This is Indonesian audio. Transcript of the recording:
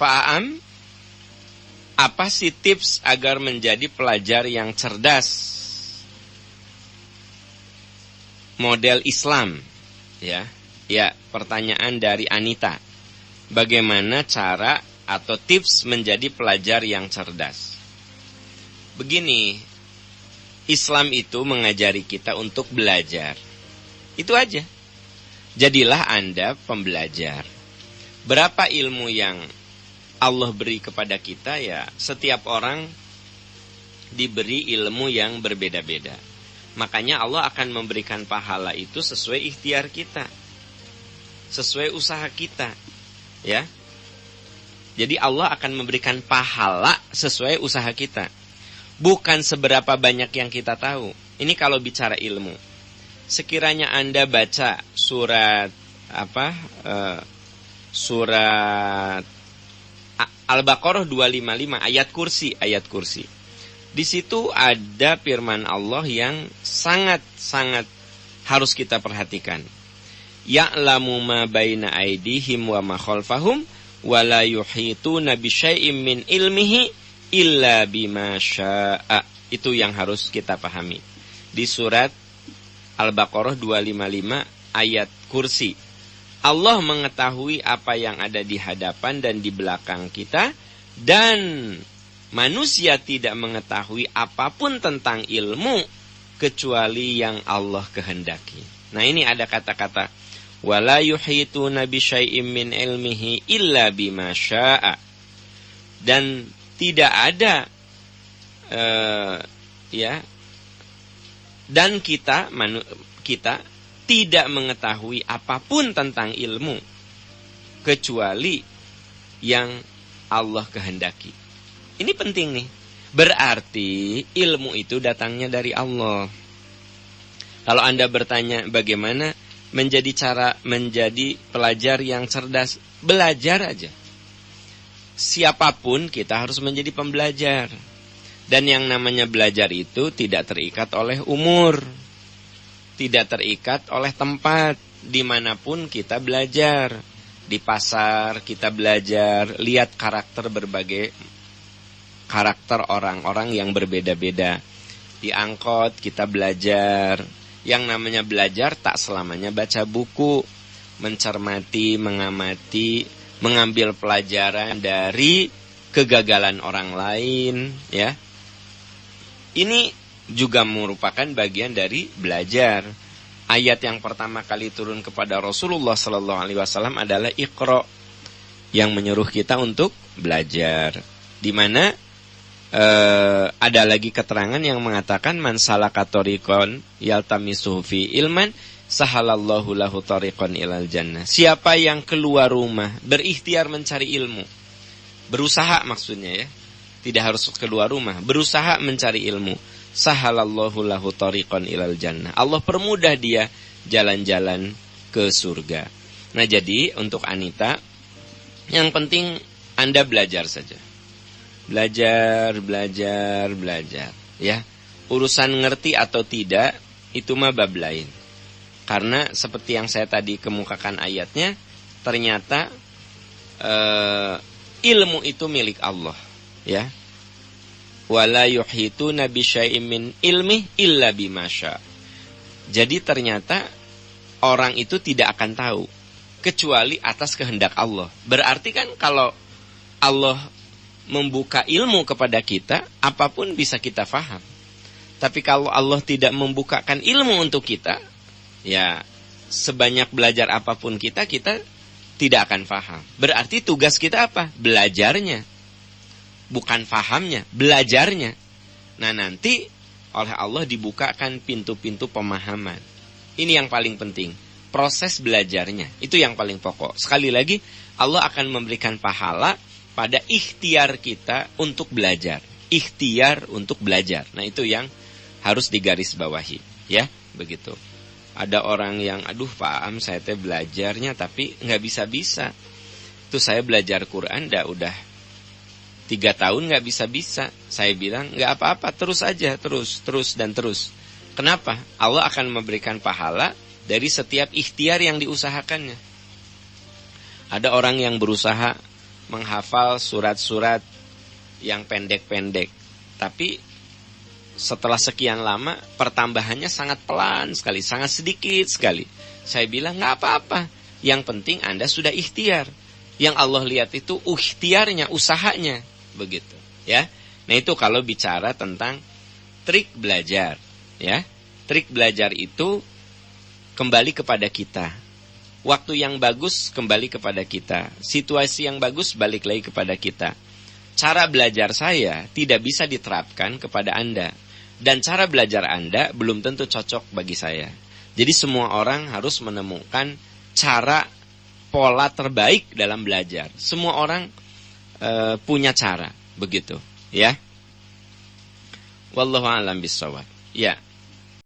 Pak Aam, apa sih tips agar menjadi pelajar yang cerdas model Islam? Ya, pertanyaan dari Anita. Bagaimana cara atau tips menjadi pelajar yang cerdas? Begini, Islam itu mengajari kita untuk belajar. Itu aja. Jadilah Anda pembelajar. Berapa ilmu yang Allah beri kepada kita, ya setiap orang diberi ilmu yang berbeda-beda. Makanya Allah akan memberikan pahala itu sesuai ikhtiar kita, sesuai usaha kita, ya. Jadi Allah akan memberikan pahala sesuai usaha kita, bukan seberapa banyak yang kita tahu. Ini kalau bicara ilmu. Sekiranya Anda baca surat surat Al-Baqarah 255 ayat kursi. Di situ ada firman Allah yang sangat-sangat harus kita perhatikan. Ya'lamu ma baina aydihim wa ma khalfahum wa la yuhituna bi syai'im min ilmihi illa bima syaa. Itu yang harus kita pahami. Di surat Al-Baqarah 255 ayat kursi. Allah mengetahui apa yang ada di hadapan dan di belakang kita, dan manusia tidak mengetahui apapun tentang ilmu kecuali yang Allah kehendaki. Nah, ini ada kata-kata wala yuhituna bi syai'im min ilmihi illa bima syaa. Dan tidak ada dan kita tidak mengetahui apapun tentang ilmu kecuali yang Allah kehendaki. Ini penting nih. Berarti ilmu itu datangnya dari Allah. Kalau Anda bertanya bagaimana menjadi pelajar yang cerdas, belajar aja. Siapapun kita harus menjadi pembelajar. Dan yang namanya belajar itu tidak terikat oleh umur, tidak terikat oleh tempat. Dimanapun kita belajar. Di pasar kita belajar, lihat berbagai karakter orang-orang yang berbeda-beda. Di angkot kita belajar. Yang namanya belajar tak selamanya baca buku, mencermati, mengamati, mengambil pelajaran dari kegagalan orang lain, ya. Ini juga merupakan bagian dari belajar. Ayat yang pertama kali turun kepada Rasulullah SAW adalah Iqra, yang menyuruh kita untuk belajar. Di mana ada lagi keterangan yang mengatakan man salaka tariqan yaltamisuhu fi ilman sahalallahu lahu tariqan ilal jannah. Siapa yang keluar rumah berikhtiar mencari ilmu, berusaha maksudnya ya, tidak harus keluar rumah, berusaha mencari ilmu, sahalallahu lahu tariqan ilal jannah. Allah permudah dia jalan-jalan ke surga. Nah, jadi untuk Anita, yang penting Anda belajar saja. Belajar ya. Urusan ngerti atau tidak itu mah bab lain. Karena seperti yang saya tadi kemukakan ayatnya, ternyata ilmu itu milik Allah, ya. Wala yuhituna bi syai'in min ilmi illa bima syaa. Jadi ternyata orang itu tidak akan tahu kecuali atas kehendak Allah. Berarti kan kalau Allah membuka ilmu kepada kita, apapun bisa kita faham. Tapi kalau Allah tidak membukakan ilmu untuk kita, ya sebanyak belajar apapun kita tidak akan faham. Berarti tugas kita apa? Belajarnya. Bukan fahamnya, belajarnya. Nah, nanti oleh Allah dibukakan pintu-pintu pemahaman. Ini yang paling penting. Proses belajarnya, itu yang paling pokok. Sekali lagi, Allah akan memberikan pahala pada ikhtiar kita untuk belajar. Ikhtiar untuk belajar. Nah, itu yang harus digarisbawahi, ya, begitu. Ada orang yang, aduh Pak Am, saya belajarnya tapi nggak bisa-bisa. Itu saya belajar Quran udah 3 tahun nggak bisa-bisa. Saya bilang nggak apa-apa, terus aja, terus. Kenapa? Allah akan memberikan pahala dari setiap ikhtiar yang diusahakannya. Ada orang yang berusaha menghafal surat-surat yang pendek-pendek. Tapi setelah sekian lama pertambahannya sangat pelan sekali, sangat sedikit sekali. Saya bilang nggak apa-apa. Yang penting Anda sudah ikhtiar. Yang Allah lihat itu ikhtiarnya, usahanya, begitu. Ya, nah itu kalau bicara tentang trik belajar. Ya, trik belajar itu kembali kepada kita. Waktu yang bagus kembali kepada kita. Situasi yang bagus balik lagi kepada kita. Cara belajar saya tidak bisa diterapkan kepada Anda. Dan cara belajar Anda belum tentu cocok bagi saya. Jadi semua orang harus menemukan cara pola terbaik dalam belajar. Semua orang punya cara. Begitu. Ya. Wallahu a'lam bishawab. Ya.